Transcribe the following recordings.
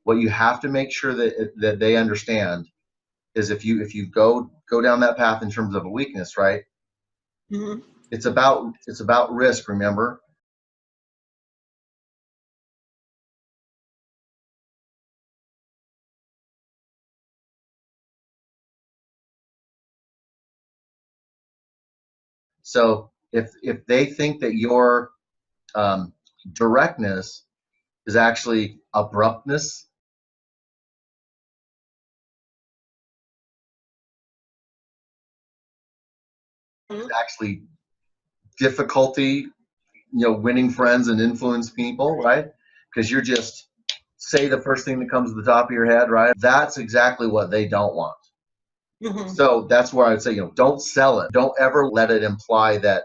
what you have to make sure that they understand is if you go down that path in terms of a weakness, right? Mm-hmm. It's about risk, remember? So if they think that your directness is actually abruptness, it's actually difficulty, winning friends and influence people, right? Because you're just say the first thing that comes to the top of your head, right? That's exactly what they don't want. Mm-hmm. So that's where I would say, don't sell it. Don't ever let it imply that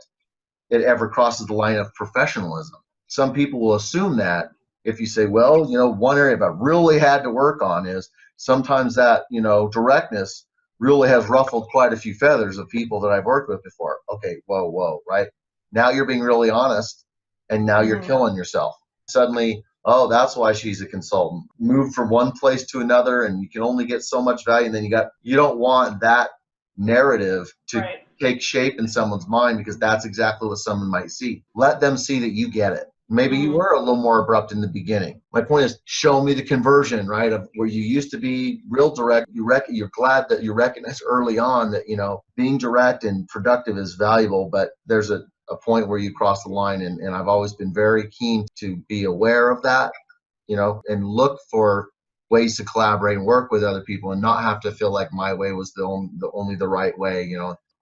it ever crosses the line of professionalism. Some people will assume that if you say, well, one area I've really had to work on is sometimes that, directness really has ruffled quite a few feathers of people that I've worked with before. Okay, whoa, right? Now you're being really honest, and now you're killing yourself. Suddenly, oh, that's why she's a consultant. Move from one place to another, and you can only get so much value, and then you don't want that narrative to take shape in someone's mind, because that's exactly what someone might see. Let them see that you get it. Maybe you were a little more abrupt in the beginning. My point is, show me the conversion, right? Of where you used to be real direct. You're glad that you recognize early on that, being direct and productive is valuable, but there's a point where you cross the line. And I've always been very keen to be aware of that, and look for ways to collaborate and work with other people and not have to feel like my way was the only the right way.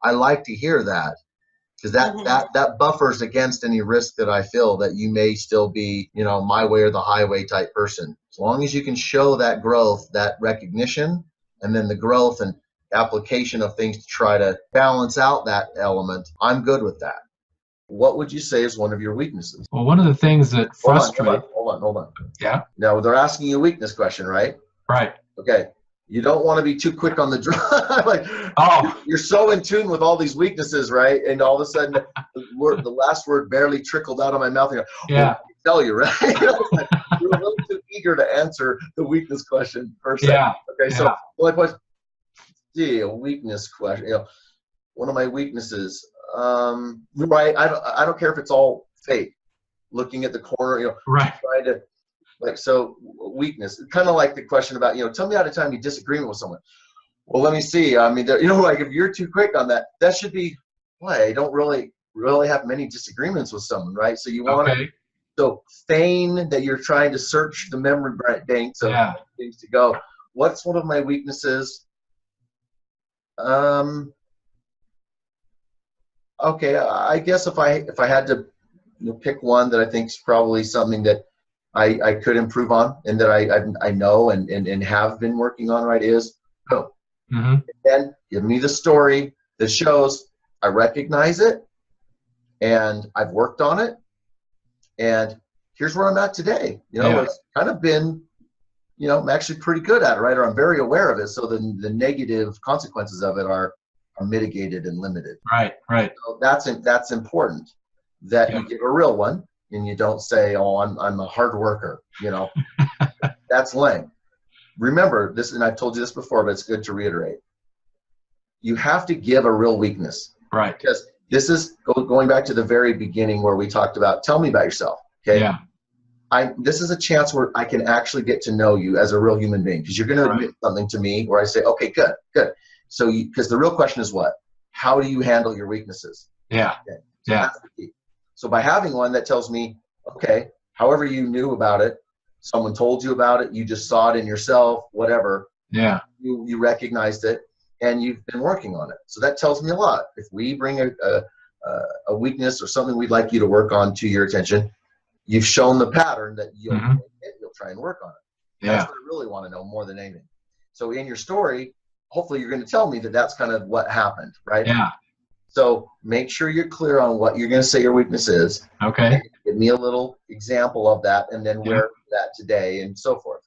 I like to hear that, because that buffers against any risk that I feel that you may still be, my way or the highway type person. As long as you can show that growth, that recognition, and then the growth and application of things to try to balance out that element, I'm good with that. What would you say is one of your weaknesses? Well, one of the things that frustrates. Hold on. Yeah. Now they're asking you a weakness question, right? Right. Okay. You don't want to be too quick on the draw. Like, you're so in tune with all these weaknesses, right? And all of a sudden, the last word barely trickled out of my mouth. And yeah. I can tell you, right? You're a little too eager to answer the weakness question per se. Yeah. Okay. So, a weakness question. One of my weaknesses. Right. I don't care if it's all fake. Looking at the corner, right. Trying to. So weakness, kind of like the question about, tell me at a time you disagreement with someone. Well, let me see. I mean, if you're too quick on that, that should be, I don't really have many disagreements with someone, right? So you want to feign that you're trying to search the memory banks of things to go. What's one of my weaknesses? Okay, I guess if I had to pick one that I think is probably something that I could improve on, and that I know and have been working on, right, is then give me the story that shows I recognize it and I've worked on it, and here's where I'm at today. It's kind of been, I'm actually pretty good at it, right? Or I'm very aware of it, so the negative consequences of it are mitigated and limited. Right. So that's important, that you give a real one. And you don't say, oh, I'm a hard worker, That's lame. Remember this, and I've told you this before, but it's good to reiterate. You have to give a real weakness. Right. Because this is going back to the very beginning where we talked about, tell me about yourself. Okay. Yeah. This is a chance where I can actually get to know you as a real human being, because you're going to admit something to me where I say, okay, good. So because the real question is what? How do you handle your weaknesses? Yeah. Okay. So that's the key. So by having one that tells me, okay, however you knew about it, someone told you about it, you just saw it in yourself, whatever. Yeah. You recognized it, and you've been working on it. So that tells me a lot. If we bring a weakness or something we'd like you to work on to your attention, you've shown the pattern that you'll try and work on it. That's what I really want to know more than anything. So in your story, hopefully you're going to tell me that that's kind of what happened, right? Yeah. So make sure you're clear on what you're going to say your weakness is. Okay. Give me a little example of that, and then where that today, and so forth.